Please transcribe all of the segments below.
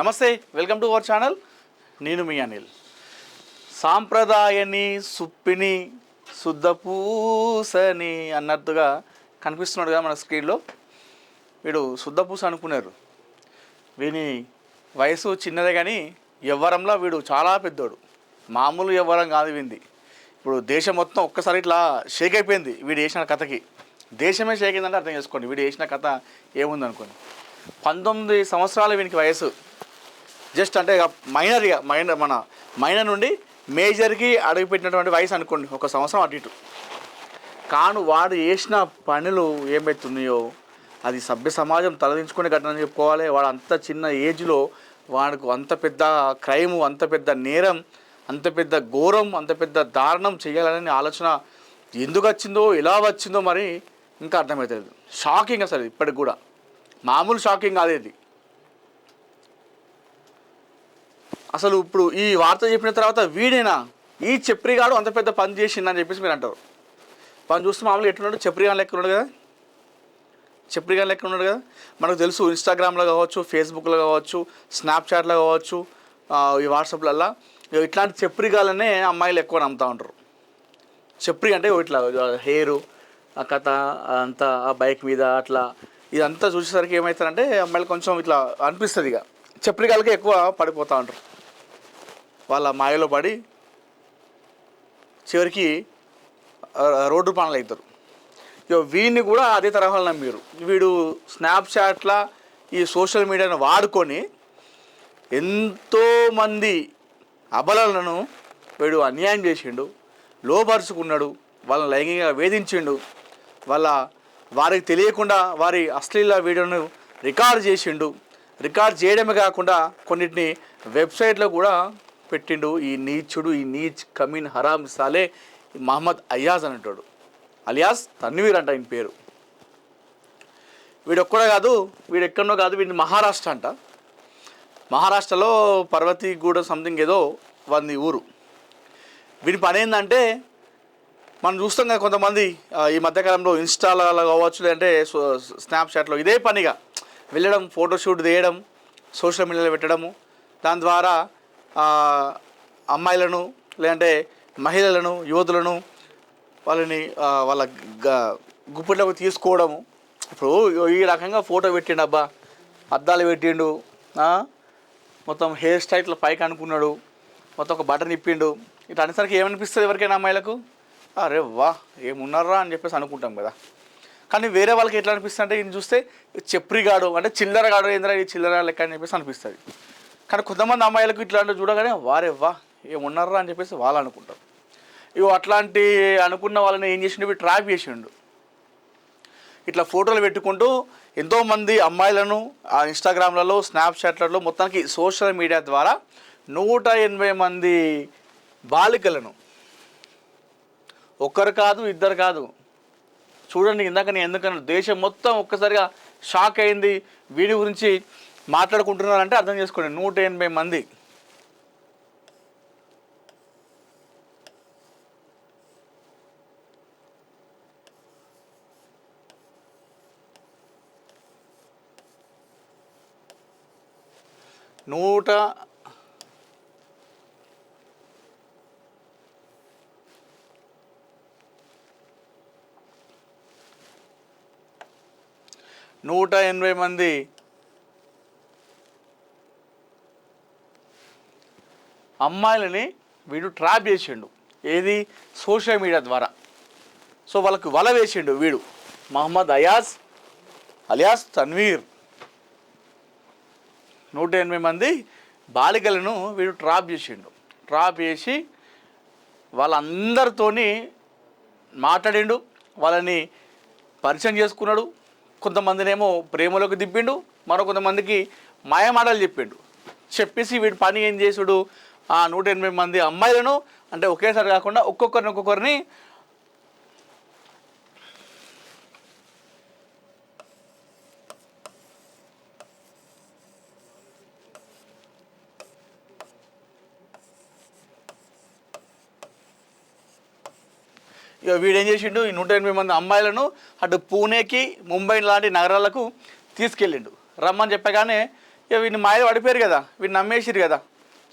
నమస్తే, welcome to our channel. నేను మీ అనిల్. సాంప్రదాయని సుప్పిని శుద్ధపూసని అన్నట్టుగా కనిపిస్తున్నాడు కదా మన స్క్రీన్లో. వీడు శుద్ధపూస అనుకున్నారు. వీని వయసు చిన్నదే కానీ యవ్వరంలో వీడు చాలా పెద్దోడు. మామూలు యవ్వరం కాదు వీంది. ఇప్పుడు దేశం మొత్తం ఒక్కసారి ఇట్లా షేక్ అయిపోయింది వీడు వేసిన కథకి. దేశమే షేక్ అయిందంటే అర్థం చేసుకోండి వీడు వేసిన కథ ఏముందనుకోండి. 19 సంవత్సరాలు వీనికి వయసు. జస్ట్ అంటే మన మైనర్ నుండి మేజర్కి అడుగుపెట్టినటువంటి వయసు అనుకోండి, 1 సంవత్సరం అటు ఇటు. కాను వాడు చేసిన పనులు ఏమవుతున్నాయో అది సభ్య సమాజం తలదించుకునే ఘటన అని చెప్పుకోవాలి. వాడు అంత చిన్న ఏజ్లో వాడికి అంత పెద్ద క్రైము, అంత పెద్ద నేరం, అంత పెద్ద ఘోరం, అంత పెద్ద దారుణం చేయాలనే ఆలోచన ఎందుకు వచ్చిందో, ఎలా వచ్చిందో మరి ఇంకా అర్థమవుతుంది. షాకింగ్ అసలు, ఇప్పటికి కూడా మామూలు షాకింగ్ కాదేది అసలు. ఇప్పుడు ఈ వార్త చెప్పిన తర్వాత వీడేనా ఈ చెప్రిగాడు అంత పెద్ద పని చేసిందని చెప్పేసి మీరు అంటారు. పని చూస్తే మామూలుగా ఎట్లున్నాడు, చెప్రిగాన్ లెక్క ఉన్నాడు కదా, చెప్రిగాన్ లెక్క ఉన్నాడు కదా. మనకు తెలుసు ఇన్స్టాగ్రామ్లో కావచ్చు, ఫేస్బుక్లో కావచ్చు, స్నాప్చాట్లో కావచ్చు, ఈ వాట్సాప్లల్లో ఇట్లాంటి చెప్రిగాలనే అమ్మాయిలు ఎక్కువ నమ్ముతూ ఉంటారు. చెప్రి అంటే ఇట్లా హెయిరు ఆ కథ అంతా ఆ బైక్ మీద అట్లా ఇదంతా చూసేసరికి ఏమవుతారంటే అమ్మాయిలు కొంచెం ఇట్లా అనిపిస్తుంది. ఇక చెప్రిగాలకి ఎక్కువ పడిపోతూ ఉంటారు. వాళ్ళ మాయలో పడి చివరికి రోడ్డు పనులు అవుతారు. ఇక వీడిని కూడా అదే తరహాలో నమ్మారు. వీడు స్నాప్చాట్లా ఈ సోషల్ మీడియాను వాడుకొని ఎంతోమంది అబలలను వీడు అన్యాయం చేసిండు, లోపరుచుకున్నాడు, వాళ్ళని లైంగికంగా వేధించిండు, వారికి తెలియకుండా వారి అశ్లీల వీడియోను రికార్డ్ చేసిండు. రికార్డ్ చేయడమే కాకుండా కొన్నిటిని వెబ్సైట్లో కూడా పెట్టిండు. ఈ నీచుడు, ఈ నీచ్ కమీన్ హరామ్ సాలే మహమ్మద్ అయాజ్ అనేటాడు, అలియాస్ తన్వీర్ అంట ఈయన పేరు. వీడొక్కడే కాదు, వీడెక్కడో కాదు, వీడిని మహారాష్ట్ర అంట. మహారాష్ట్రలో పర్వతీగూడ సంథింగ్ ఏదో వంది ఊరు. వీడి పని ఏంటంటే మనం చూస్తాం కదా కొంతమంది ఈ మధ్యకాలంలో ఇన్స్టాలో కావచ్చు, లేదంటే స్నాప్చాట్లో ఇదే పనిగా వెళ్ళడం, ఫోటోషూట్ తీయడం, సోషల్ మీడియాలో పెట్టడము, దాని ద్వారా అమ్మాయిలను లేదంటే మహిళలను, యువతులను వాళ్ళని వాళ్ళ గుప్పిట్లోకి తీసుకోవడము. ఇప్పుడు ఈ రకంగా ఫోటో పెట్టిండు, అబ్బా అద్దాలు పెట్టిండు, మొత్తం హెయిర్ స్టైల్లో పైకి అనుకున్నాడు, మొత్తం ఒక బటన్ ఇప్పిండు. ఇట్లా అనేసరికి ఏమనిపిస్తుంది ఎవరికైనా అమ్మాయిలకు, అరే వా ఏమున్నారా అని చెప్పేసి అనుకుంటాం కదా. కానీ వేరే వాళ్ళకి ఎట్లా అనిపిస్తుంది అంటే ఈయన చూస్తే చెప్రిగాడు అంటే చిల్లరగాడు, ఏంద్రా ఈ చిల్లర లెక్క అని చెప్పేసి అనిపిస్తుంది. కానీ కొంతమంది అమ్మాయిలకు ఇట్లాంటివి చూడగానే వారే వా ఏమున్నారా అని చెప్పేసి వాళ్ళు అనుకుంటారు. ఇవి అట్లాంటి అనుకున్న వాళ్ళని ఏం చేసిండు, ట్రాప్ చేసిండు. ఇట్లా ఫోటోలు పెట్టుకుంటూ ఎంతోమంది అమ్మాయిలను ఆ ఇన్స్టాగ్రామ్లలో, స్నాప్చాట్లలో, మొత్తానికి సోషల్ మీడియా ద్వారా 180 మంది బాలికలను, ఒక్కరు కాదు, ఇద్దరు కాదు, చూడండి ఇందాక నేను ఎందుకన్నా దేశం మొత్తం ఒక్కసారిగా షాక్ అయింది. వీడి గురించి మాట్లాడుకుంటున్నారంటే అర్థం చేసుకోండి, 180 మంది. నూట 180 మంది అమ్మాయిలని వీడు ట్రాప్ చేసిండు. ఏది, సోషల్ మీడియా ద్వారా. సో వాళ్ళకు వల వేసిండు వీడు, మహమ్మద్ అయాజ్ అలియాస్ తన్వీర్. 180 మంది బాలికలను వీడు ట్రాప్ చేసిండు. ట్రాప్ చేసి వాళ్ళందరితోని మాట్లాడిండు, వాళ్ళని పరిచయం చేసుకున్నాడు. కొంతమందినేమో ప్రేమలోకి దింపిండు, మరో కొంతమందికి మాయమాటలు చెప్పిండు. చెప్పేసి వీడి పని ఏం చేసుడు, ఆ 180 మంది అమ్మాయిలను అంటే ఒకేసారి కాకుండా ఒక్కొక్కరిని ఇక వీడేం చేసిండు, ఈ 180 మంది అమ్మాయిలను అటు పూణేకి, ముంబై లాంటి నగరాలకు తీసుకెళ్ళిండు. రమ్మని చెప్పగానే ఇక వీడిని మాయలు పడిపోయారు కదా, వీడిని నమ్మేసిరు కదా.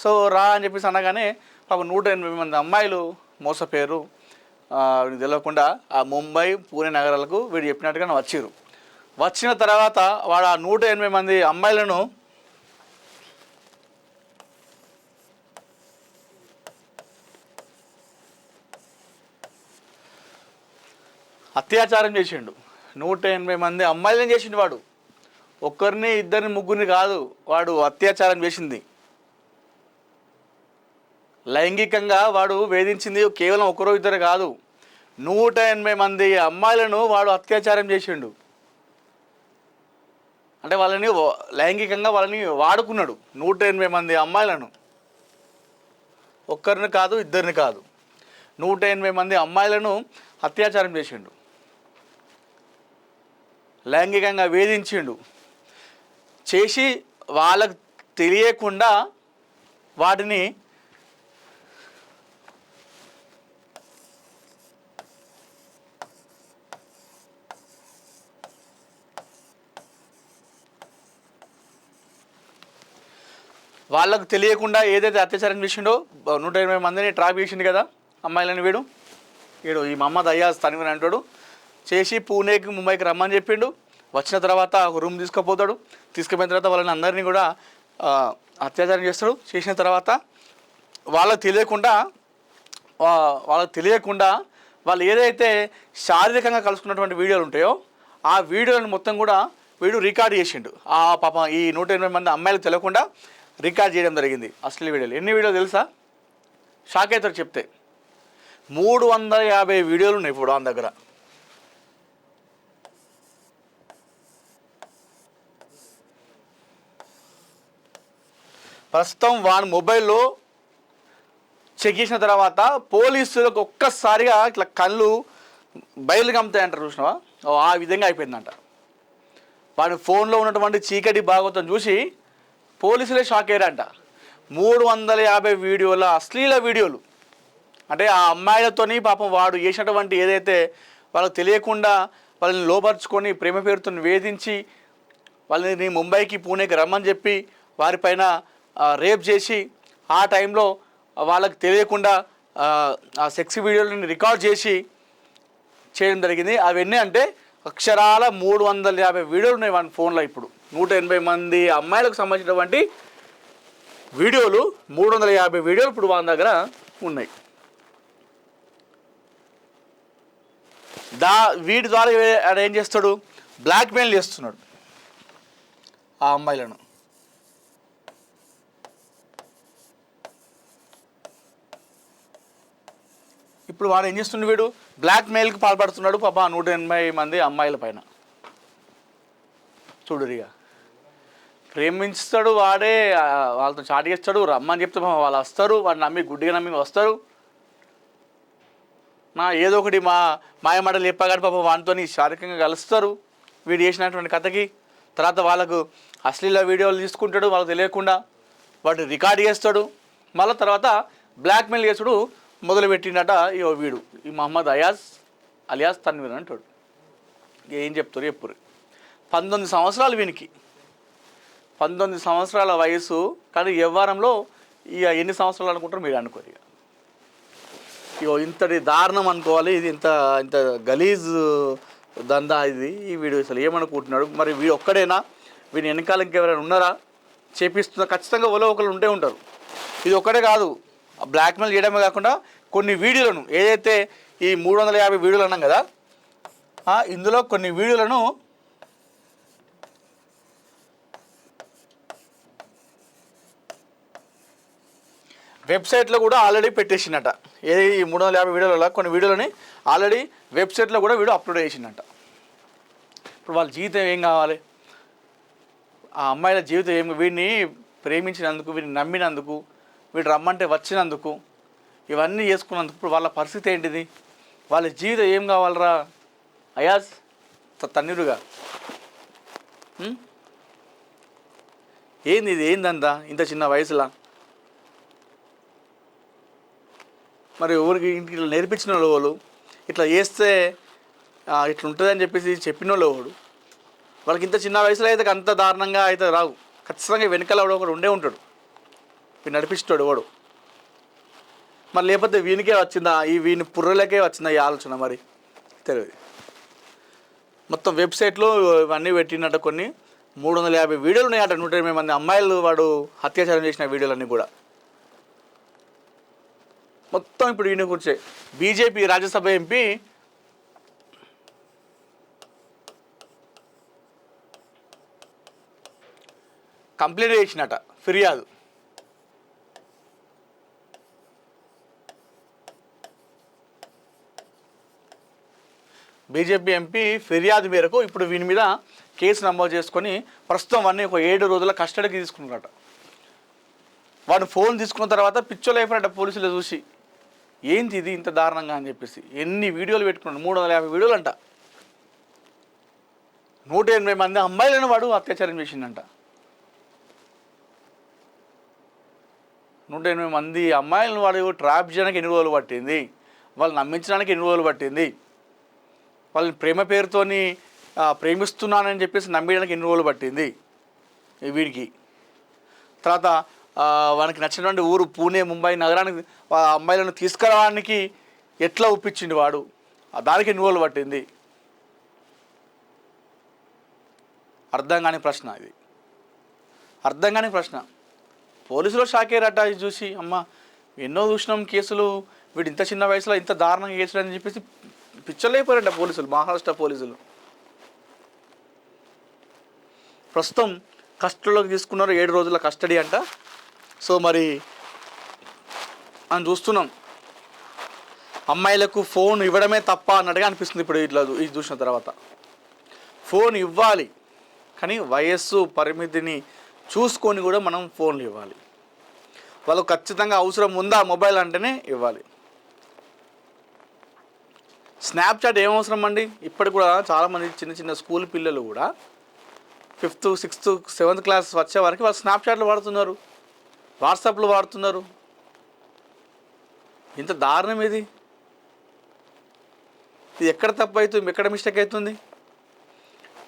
సో రా అని చెప్పేసి అనగానే పాపం 180 మంది అమ్మాయిలు మోసపోయారు. వీడికి తెలియకుండా ఆ ముంబై పూణే నగరాలకు వీడు చెప్పినట్టుగా వచ్చిర్రు. వచ్చిన తర్వాత వాడు ఆ 180 మంది అమ్మాయిలను అత్యాచారం చేసిండు. 180 మంది అమ్మాయిలను చేసిండు వాడు. ఒక్కరిని ఇద్దరిని ముగ్గురిని కాదు, వాడు అత్యాచారం చేసింది. లైంగికంగా వాడు వేధించింది కేవలం ఒకరో ఇద్దరు కాదు, 180 మంది అమ్మాయిలను వాడు అత్యాచారం చేసిండు. అంటే వాళ్ళని లైంగికంగా వాళ్ళని వాడుకున్నాడు. 180 మంది అమ్మాయిలను, ఒక్కరిని కాదు ఇద్దరిని కాదు, 180 మంది అమ్మాయిలను అత్యాచారం చేసిండు, లైంగికంగా వేధించిండు. చేసి వాళ్ళకు తెలియకుండా వాటిని వాళ్ళకు తెలియకుండా ఏదైతే అత్యాచారం చేసిండో 180 మందిని ట్రాప్ చేసిండు కదా అమ్మాయిలని. వీడు ఈ మహమ్మద్ అయాజ్ తన్వీర్ అంటాడు. చేసి పూణేకి ముంబైకి రమ్మని చెప్పిండు. వచ్చిన తర్వాత ఒక రూమ్ తీసుకుపోతాడు. తీసుకుపోయిన తర్వాత వాళ్ళని అందరినీ కూడా అత్యాచారం చేస్తాడు. చేసిన తర్వాత వాళ్ళకు తెలియకుండా వాళ్ళు ఏదైతే శారీరకంగా కలుసుకున్నటువంటి వీడియోలు ఉంటాయో ఆ వీడియోలను మొత్తం కూడా వీడు రికార్డ్ చేసిండు. ఆ పాప ఈ 180 మంది అమ్మాయిలకు తెలియకుండా రికార్డ్ చేయడం జరిగింది అశ్లీల వీడియోలు. ఎన్ని వీడియోలు తెలుసా? షాక్ అవుతారు చెప్తే. 350 వీడియోలు ఉన్నాయి ఇప్పుడు ఆయన దగ్గర. ప్రస్తుతం వాడి మొబైల్లో చెక్ చేసిన తర్వాత పోలీసులకు ఒక్కసారిగా ఇట్లా కళ్ళు బయలు కమ్ముతాయంటారు చూసినావా, ఆ విధంగా అయిపోయిందంట. వాడి ఫోన్లో ఉన్నటువంటి చీకటి భాగవతం చూసి పోలీసులే షాక్ అయ్యారంట. 350 వీడియోల అశ్లీల వీడియోలు. అంటే ఆ అమ్మాయిలతోని పాపం వాడు చేసినటువంటి ఏదైతే వాళ్ళకి తెలియకుండా వాళ్ళని లోపరుచుకొని ప్రేమ పేరుతో వేధించి వాళ్ళని ముంబైకి పూణేకి రమ్మని చెప్పి వారిపైన రేప్ చేసి ఆ టైంలో వాళ్ళకి తెలియకుండా ఆ సెక్స్ వీడియోలని రికార్డ్ చేసి చేయడం జరిగింది. అవన్నీ అంటే అక్షరాల 350 వీడియోలు ఉన్నాయి వాడి ఫోన్లో. ఇప్పుడు 180 మంది అమ్మాయిలకు సంబంధించినటువంటి వీడియోలు 350 వీడియోలు ఇప్పుడు వాని దగ్గర ఉన్నాయి. వీటి ద్వారా ఏం చేస్తాడు? బ్లాక్మెయిల్ చేస్తున్నాడు ఆ అమ్మాయిలను. ఇప్పుడు వాడు ఏం చేస్తున్నాడు? వీడు బ్లాక్మెయిల్కి పాల్పడుతున్నాడు పాప 180 మంది అమ్మాయిల పైన. చూడురిగా ప్రేమించుతాడు వాడే, వాళ్ళతో చాట్ చేస్తాడు, రమ్మని చెప్తే వాళ్ళు వస్తారు, వాడిని నమ్మి గుడ్డిగా నమ్మి వస్తారు. ఏదో ఒకటి మాయమాటలు చెప్పగానే పాపం వాటితో శారీరకంగా కలుస్తారు వీడు చేసినటువంటి కథకి. తర్వాత వాళ్ళకు అశ్లీల వీడియోలు తీసుకుంటాడు వాళ్ళకి తెలియకుండా, వాటిని రికార్డ్ చేస్తాడు. మళ్ళీ తర్వాత బ్లాక్మెయిల్ చేసుడు మొదలుపెట్టిండట వీడు, ఈ మహమ్మద్ అయాజ్ అలియాస్ తన్వీర్ అంటాడు. ఏం చెప్తారు చెప్పురు. 19 సంవత్సరాలు వీనికి, 19 సంవత్సరాల వయసు. కానీ వ్యవహారంలో ఇక ఎన్ని సంవత్సరాలు అనుకుంటారు మీరు అనుకోరు. ఇక ఇంతటి దారుణం అనుకోవాలి. ఇది ఇంత గలీజ్ దందా ఇది. ఈ వీడు అసలు ఏమనుకుంటున్నాడు మరి? వీడు ఒక్కడేనా? వీని వెనకాల ఇంకెవరైనా ఉన్నారా చేపిస్తున్నా? ఖచ్చితంగా ఒకరు ఉంటే ఉంటారు. ఇది ఒక్కడే కాదు, బ్లాక్మెయిల్ చేయడమే కాకుండా కొన్ని వీడియోలను ఏదైతే ఈ 350 వీడియోలు అన్నాం కదా, ఇందులో కొన్ని వీడియోలను వెబ్సైట్లో కూడా ఆల్రెడీ పెట్టేసిందట. ఏది ఈ 350 వీడియోలలో కొన్ని వీడియోలని ఆల్రెడీ వెబ్సైట్లో కూడా వీడియో అప్లోడ్ చేసిందట. ఇప్పుడు వాళ్ళ జీవితం ఏం కావాలి? ఆ అమ్మాయిల జీవితం ఏం? వీడిని ప్రేమించినందుకు, వీడిని నమ్మినందుకు, వీడు రమ్మంటే వచ్చినందుకు, ఇవన్నీ చేసుకున్నందుకు ఇప్పుడు వాళ్ళ పరిస్థితి ఏంటిది? వాళ్ళ జీవితం ఏం కావాలరా అయాజ్ తన్నీరుగా? ఏంది ఇది? ఏందంతా ఇంత చిన్న వయసులా? మరి ఊరికి ఇంటికి ఇట్లా నేర్పించిన వాళ్ళు, ఇట్లా చేస్తే ఇట్లా ఉంటుందని చెప్పేసి చెప్పిన వాళ్ళు ఎవడు? వాళ్ళకి ఇంత చిన్న వయసులో అయితే అంత దారుణంగా అయితే రావు. ఖచ్చితంగా వెనకాల ఒకడు ఉండే ఉంటాడు, వీడు నడిపిస్తాడు వాడు. మరి లేకపోతే వీనికే వచ్చిందా, వీని పుర్రలకే వచ్చిందా ఈ ఆలోచన మరి తెలియదు. మొత్తం వెబ్సైట్లో ఇవన్నీ పెట్టినట్టు కొన్ని 350 వీడియోలు ఉన్నాయట. 180 మంది అమ్మాయిలు వాడు అత్యాచారం చేసిన వీడియోలన్నీ కూడా మొత్తం ఇప్పుడు ఈయన గురించే. బీజేపీ రాజ్యసభ ఎంపీ కంప్లైంట్ చేసినట, ఫిర్యాదు. బీజేపీ ఎంపీ ఫిర్యాదు మేరకు ఇప్పుడు వీని మీద కేసు నమోదు చేసుకొని ప్రస్తుతం వాడిని ఒక 7 రోజుల కస్టడీకి తీసుకున్నారట. వాడు ఫోన్ తీసుకున్న తర్వాత పిచ్చోలు అయిపోయినట్ట పోలీసులు చూసి, ఏంటి ఇది ఇంత దారుణంగా అని చెప్పేసి. ఎన్ని వీడియోలు పెట్టుకున్నాడు, 350 వీడియోలు అంట. 180 మంది అమ్మాయిలను వాడు అత్యాచారం చేసిండంట. 180 మంది అమ్మాయిలను వాడు ట్రాప్ చేయడానికి ఎన్ని రోజులు పట్టింది, వాళ్ళు నమ్మించడానికి ఎన్ని రోజులు పట్టింది, వాళ్ళని ప్రేమ పేరుతోని ప్రేమిస్తున్నానని చెప్పేసి నమ్మేయడానికి ఎన్ని రోజులు పట్టింది వీడికి. తర్వాత వానికి నచ్చినటువంటి ఊరు పూణే, ముంబై నగరానికి అమ్మాయిలను తీసుకురావడానికి ఎట్లా ఒప్పించిండు వాడు, దానికి ఎన్ని రోజులు పట్టింది. అర్థం కాని ప్రశ్న ఇది, అర్థం కాని ప్రశ్న. పోలీసులు షాక్ అయ్యారట ఇది చూసి. అమ్మ ఎన్నో చూసినాం కేసులు, వీడు ఇంత చిన్న వయసులో ఇంత దారుణంగా కేసులు అని చెప్పేసి పిచ్చలైపోయారట పోలీసులు, మహారాష్ట్ర పోలీసులు. ప్రస్తుతం కస్టడీలోకి తీసుకున్నారు, 7 రోజుల కస్టడీ అంట. సో మరి మనం చూస్తున్నాం, అమ్మాయిలకు ఫోన్ ఇవ్వడమే తప్ప అన్నట్టుగా అనిపిస్తుంది ఇప్పుడు ఇది చూసిన తర్వాత. ఫోన్ ఇవ్వాలి కానీ వయస్సు పరిమితిని చూసుకొని కూడా మనం ఫోన్లు ఇవ్వాలి. వాళ్ళకు ఖచ్చితంగా అవసరం ఉందా మొబైల్ అంటేనే ఇవ్వాలి. స్నాప్చాట్ ఏం అవసరం అండి? ఇప్పటికి కూడా చాలామంది చిన్న చిన్న స్కూల్ పిల్లలు కూడా 5th, 6th, 7th క్లాస్ వచ్చే వరకు వాళ్ళు స్నాప్చాట్లు వాడుతున్నారు, వాట్సాప్లు వాడుతున్నారు. ఇంత దారుణం ఇది ఎక్కడ తప్పు అవుతుంది, ఎక్కడ మిస్టేక్ అవుతుంది?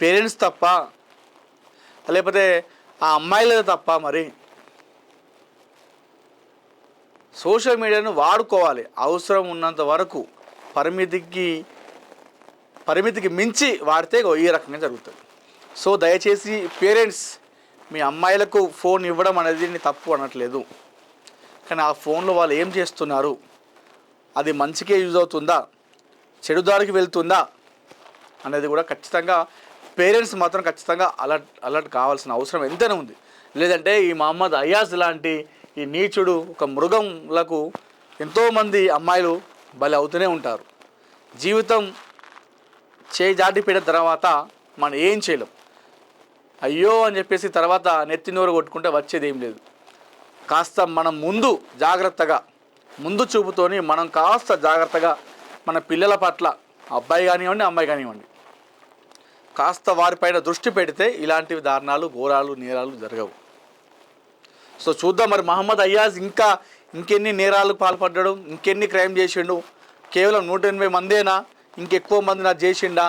పేరెంట్స్ తప్ప లేకపోతే ఆ అమ్మాయిలది తప్ప? మరి సోషల్ మీడియాను వాడుకోవాలి అవసరం ఉన్నంత వరకు, పరిమితికి మించి వాడితే ఈ రకంగా జరుగుతుంది. సో దయచేసి పేరెంట్స్ మీ అమ్మాయిలకు ఫోన్ ఇవ్వడం అనేది తప్పు అనట్లేదు, కానీ ఆ ఫోన్లో వాళ్ళు ఏం చేస్తున్నారు, అది మంచికే యూజ్ అవుతుందా, చెడుదారికి వెళ్తుందా అనేది కూడా ఖచ్చితంగా పేరెంట్స్ మాత్రం ఖచ్చితంగా అలర్ట్ కావాల్సిన అవసరం ఎంతైనా ఉంది. లేదంటే ఈ మహమ్మద్ అయాజ్ లాంటి ఈ నీచుడు ఒక మృగంలకు ఎంతోమంది అమ్మాయిలు బలి అవుతూనే ఉంటారు. జీవితం చేయి జాటి పెట్టిన తర్వాత మనం ఏం చేయలేం, అయ్యో అని చెప్పేసి తర్వాత నెత్తి నోరు కొట్టుకుంటే వచ్చేది ఏం లేదు. కాస్త మనం ముందు చూపుతోని మనం కాస్త జాగ్రత్తగా మన పిల్లల పట్ల, అబ్బాయి కానివ్వండి అమ్మాయి కానివ్వండి, కాస్త వారిపైన దృష్టి పెడితే ఇలాంటివి దారుణాలు, ఘోరాలు, నేరాలు జరగవు. సో చూద్దాం మరి మహమ్మద్ అయాజ్ ఇంకెన్ని నేరాలకు పాల్పడ్డాడు, ఇంకెన్ని క్రైమ్ చేసిండు. కేవలం 180 మందేనా, ఇంకెక్కువ మంది నాకు చేసిండా?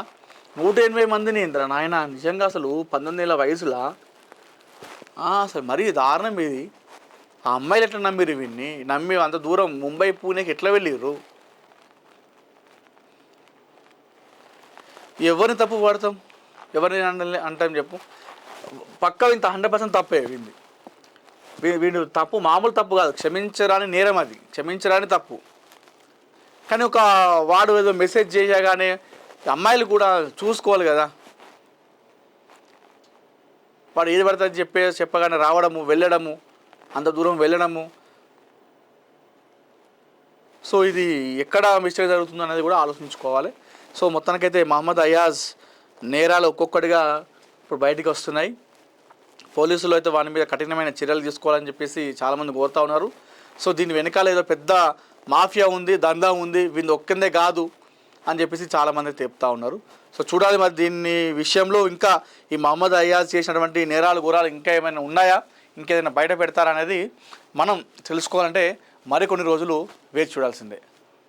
180 మందిని ఇంద్ర నాయన, నిజంగా అసలు 19 ఏళ్ళ వయసులా అసలు మరీ దారుణం ఇది. ఆ అమ్మాయిలు ఎట్లా నమ్మిరు వీడిని? నమ్మి అంత దూరం ముంబై, పూణేకి ఎట్లా వెళ్ళిర్రు? ఎవరిని తప్పు పడతాం, ఎవరిని అంటాం చెప్పు? పక్కా ఇంత 100% తప్పే వీడిని. వీడు తప్పు మామూలు తప్పు కాదు, క్షమించరాని నేరం, అది క్షమించరాని తప్పు. కానీ వాడు ఏదో మెసేజ్ చేయగానే అమ్మాయిలు కూడా చూసుకోవాలి కదా, వాడు ఏది పడుతుంది చెప్పగానే రావడము, వెళ్ళడము, అంత దూరం వెళ్ళడము. సో ఇది ఎక్కడ మిస్టేక్ జరుగుతుందో అనేది కూడా ఆలోచించుకోవాలి. సో మొత్తానికైతే మహమ్మద్ అయాజ్ నేరాలు ఒక్కొక్కటిగా ఇప్పుడు బయటికి వస్తున్నాయి. పోలీసులు అయితే వాని మీద కఠినమైన చర్యలు తీసుకోవాలని చెప్పేసి చాలామంది కోరుతూ ఉన్నారు. సో దీని వెనకాల ఏదో పెద్ద మాఫియా ఉంది, దందా ఉంది, వీళ్ళు ఒక్కందే కాదు అని చెప్పేసి చాలామంది చెప్తా ఉన్నారు. సో చూడాలి మరి దీన్ని విషయంలో ఇంకా ఈ మహమ్మద్ అయాజ్ చేసినటువంటి నేరాలు ఘోరాలు ఇంకా ఏమైనా ఉన్నాయా, ఇంకేదైనా బయట పెడతారా అనేది మనం తెలుసుకోవాలంటే మరికొన్ని రోజులు వేచి చూడాల్సిందే.